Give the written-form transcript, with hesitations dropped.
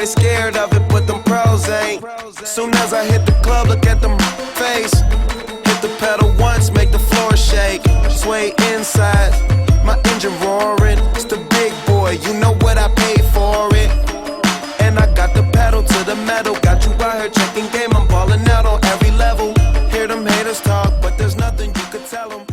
they scared of it, but them pros ain't. Soon as I hit the club, look at them face. Hit the pedal once, make the floor shake. Sway inside, my engine roaring. It's the big boy, you know what I paid for it. And I got the pedal to the metal. Got you out here checking game, I'm balling out on every level. Hear them haters talk, but there's nothing you could tell them.